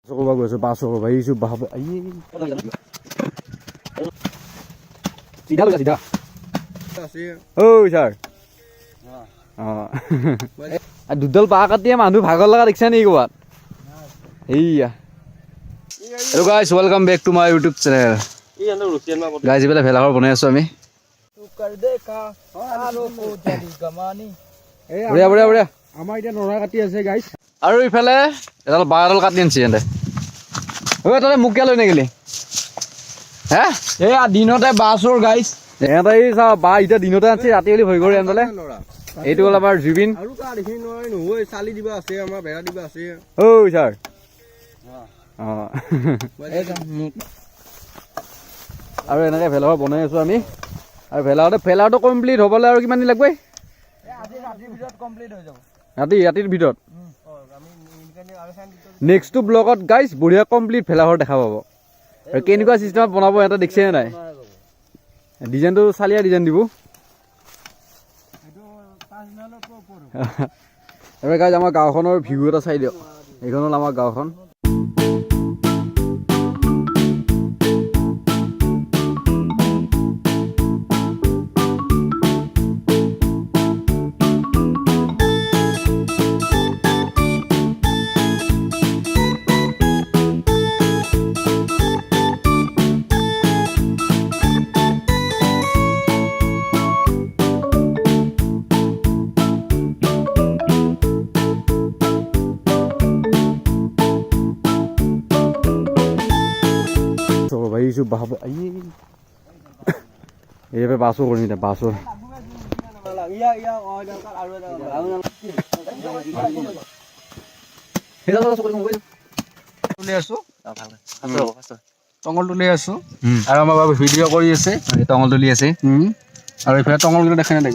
Coba gue suka pasok, bayi suka bahasa. Tidak lu tidak. Oh, sir. দুডাল পাকাত দিয়ে মানুহ ভাগৰ লগা দেখিছা নেকি ক'বাত এইয়া hello' guys welcome back to my YouTube channel guys এইফালে ভেলাঘৰ বনাই আছোঁ আমি বঢ়িয়া বঢ়িয়া বঢ়িয়া আমাৰ এতিয়া নৰা কাটি আছে গাইজ আৰু ইফালে এডাল বাঁহ এডাল কাটি আনিছে সিহঁতে ঐ তহঁতে মোক কিয় লৈ নেগিলি হে এয়া দিনতে বাঁহ চোৰ গাইজ সিহঁতে এই চা বাঁহ এতিয়া দিনতে আনিছে ৰাতি হ'লে ভয় কৰি আনিলে এইটো হ'ল আমাৰ জুবিন আৰু কা দেখি নহয় চালি দিবা আছে আমাৰ বেৰা দিবা আছে ঐ ছাৰ আৰু এনেকে ভেলাঘৰ বনাই আছো আমি আৰু ভেলাঘৰটো কমপ্লিট হ'বলৈ আৰু কিমান দিন লাগব ৰাতিৰ ভিতৰত নেক্সটটো ব্লগত গাইজ বঢ়িয়া কমপ্লিট ভেলাঘৰ দেখা পাব আৰু কেনেকুৱা চিষ্টেমত বনাব এটা দেখিছে নাই ডিজাইনটো চালিয়া ডিজাইন দিব এবাৰ গাইজ আমাৰ গাঁওখনৰ ভিউ এটা চাই দিয়ক এইখন হ'ল আমাৰ গাঁওখন ভাবিছোঁ বাহব এইবাৰ বাছো কৰিম এতিয়া বাছৰ টঙল তুলি আছো আৰু আমাৰ বাবু ভিডিঅ' কৰি আছে টঙল তুলি আছে আৰু এইফালে টঙল তুলি দেখা নাই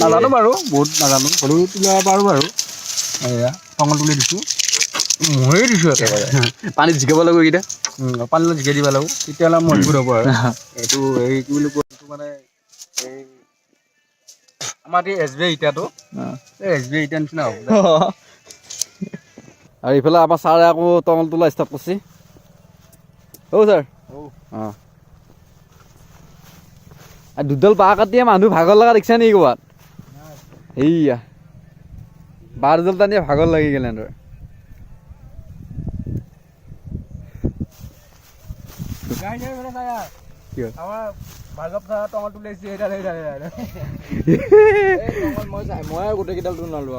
নাজানো বাৰু বহুত নাজানো সৰু তুলিব পাৰোঁ বাৰু এয়া টঙল তুলি দিছোঁ ময়ে দিছোঁ একেবাৰে পানীত জিকাব লাগিব এইকেইটা পানীত জিকাই দিব লাগিব তেতিয়াহ'লে মজবুত হ'ব আৰু এইটো এই কি বুলি কয় এইটো মানে এই আমাৰ এই এছ বি আই ইটাটো এই এছ বি আই ইটাৰ নিচিনা হ'ব আৰু এইফালে আমাৰ ছাৰে আকৌ টঙল তোলা ষ্টাৰ্ট কৰিছে অ' ছাৰ অঁ আৰু দুডাল বাঁহ কাটিয়ে মানুহ ভাগৰ লগা দেখিছা নেকি ক'বাত এইয়া বাঁহ দুডাল টানিয়ে ভাগৰ লাগি গ'ল এনেদৰে মই গোটেই কেইডাল নালো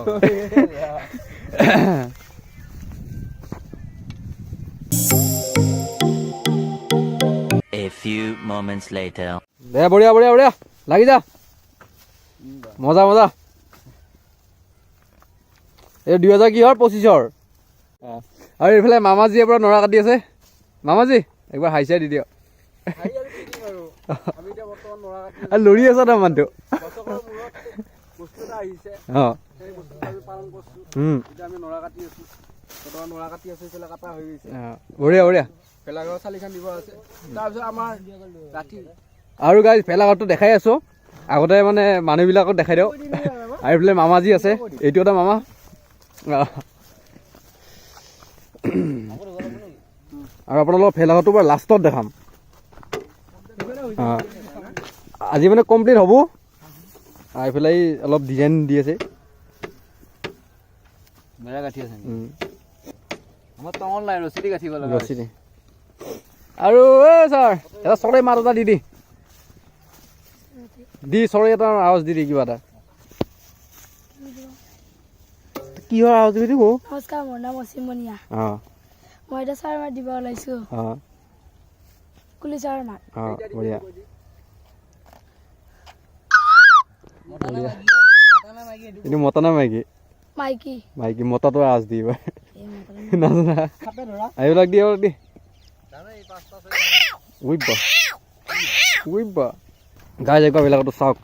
A few moments later. দে বঢ়িয়া বঢ়িয়া বঢ়িয়া লাগি যা মজা মজা এই 2025 আৰু এইফালে মামাজীয়ে পৰা নৰা কাটি আছে মামাজী একবাৰ হাই চাই দি দিয়ক লৰি আছা তাৰ মানুহটো বঢ়িয়া বঢ়িয়া আৰু গাইজ ভেলাঘৰটো দেখাই আছো আগতে মানে মানুহবিলাকক দেখাই দিওঁ আৰু এইফালে মামাজী আছে এইটো এটা মামা আৰু আপোনালোকৰ ভেলাঘৰটো বাৰু লাষ্টত দেখাম আজি মানে কমপ্লিট হ'ব আৰু এইফালে অলপ ডিজাইন দি আছে আৰু ছাৰ এটা চৰাই মাত এটা দি চৰাই এটা আৱাজ দি কিবা এটা কিহৰ আৱাজ দিবি নমস্কাৰ মোৰ নাম অসীম মনিয়া মই এটা চাৰ মাত দিব ওলাইছো কুলি চাৰ মাত বঢ়িয়া এইটো মতা না মাইকী মাইকী মাইকী মতাটো আৱাজ দি নাজানা এইবিলাক দি এইবিলাক দি উইবা গাইজ একবাৰ বেলেগতো চাওক